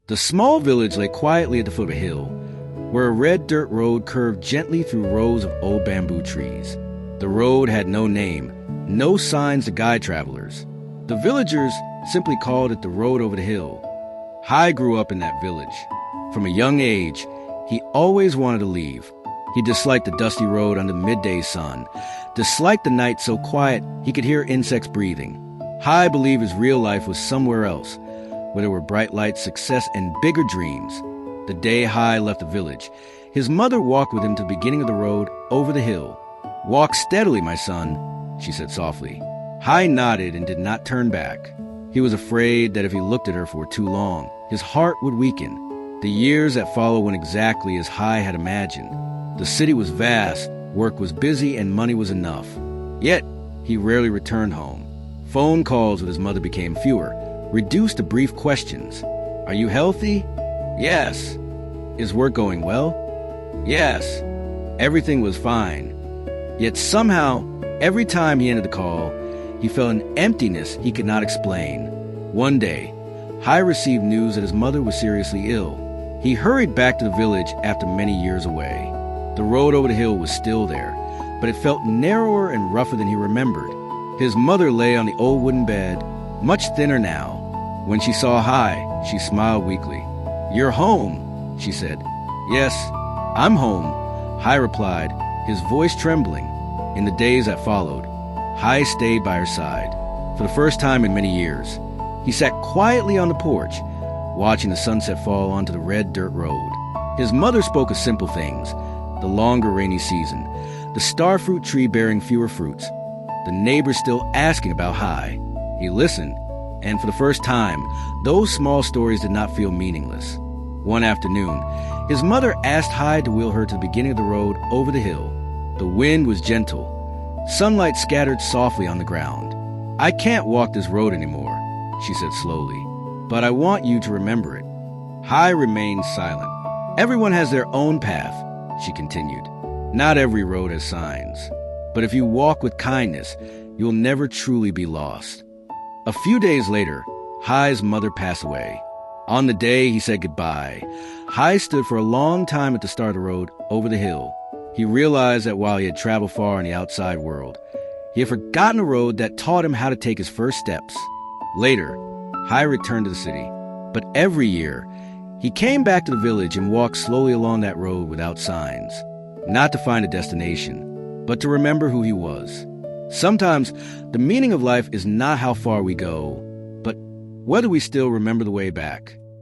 The small village lay quietly at the foot of a hill, where a red dirt road curved gently through rows of old bamboo trees. The road had no name, no signs to guide travelers. The villagers simply called it the road over the hill. Hai grew up in that village. From a young age, he always wanted to leave. He disliked the dusty road under the midday sun, disliked the night so quiet he could hear insects breathing. Hai believed his real life was somewhere else, where there were bright lights, success, and bigger dreams. The day Hai left the village, his mother walked with him to the beginning of the road over the hill. "Walk steadily, my son," she said softly. Hai nodded and did not turn back. He was afraid that if he looked at her for too long, his heart would weaken. The years that followed went exactly as Hai had imagined. The city was vast, work was busy, and money was enough. Yet, he rarely returned home. Phone calls with his mother became fewer, reduced to brief questions. "Are you healthy?" "Yes." "Is work going well?" "Yes." Everything was fine. Yet somehow, every time he ended the call, he felt an emptiness he could not explain. One day, Hai received news that his mother was seriously ill. He hurried back to the village after many years away. The road over the hill was still there, but it felt narrower and rougher than he remembered. His mother lay on the old wooden bed, much thinner now. When she saw Hai, she smiled weakly. "You're home," she said. "Yes, I'm home," Hai replied, his voice trembling. In the days that followed, Hai stayed by her side. For the first time in many years, he sat quietly on the porch, watching the sunset fall onto the red dirt road. His mother spoke of simple things: the longer rainy season, the starfruit tree bearing fewer fruits, the neighbors still asking about Hai. He listened, and for the first time, those small stories did not feel meaningless. One afternoon, his mother asked Hai to wheel her to the beginning of the road over the hill. The wind was gentle. Sunlight scattered softly on the ground. "I can't walk this road anymore," she said slowly, "but I want you to remember it." Hai remained silent. "Everyone has their own path," she continued. "Not every road has signs. But if you walk with kindness, you'll never truly be lost." A few days later, Hai's mother passed away. On the day he said goodbye, Hai stood for a long time at the start of the road over the hill. He realized that while he had traveled far in the outside world, he had forgotten a road that taught him how to take his first steps. Later, Hai returned to the city, but every year, he came back to the village and walked slowly along that road without signs, not to find a destination, but to remember who he was. Sometimes, the meaning of life is not how far we go, but whether we still remember the way back.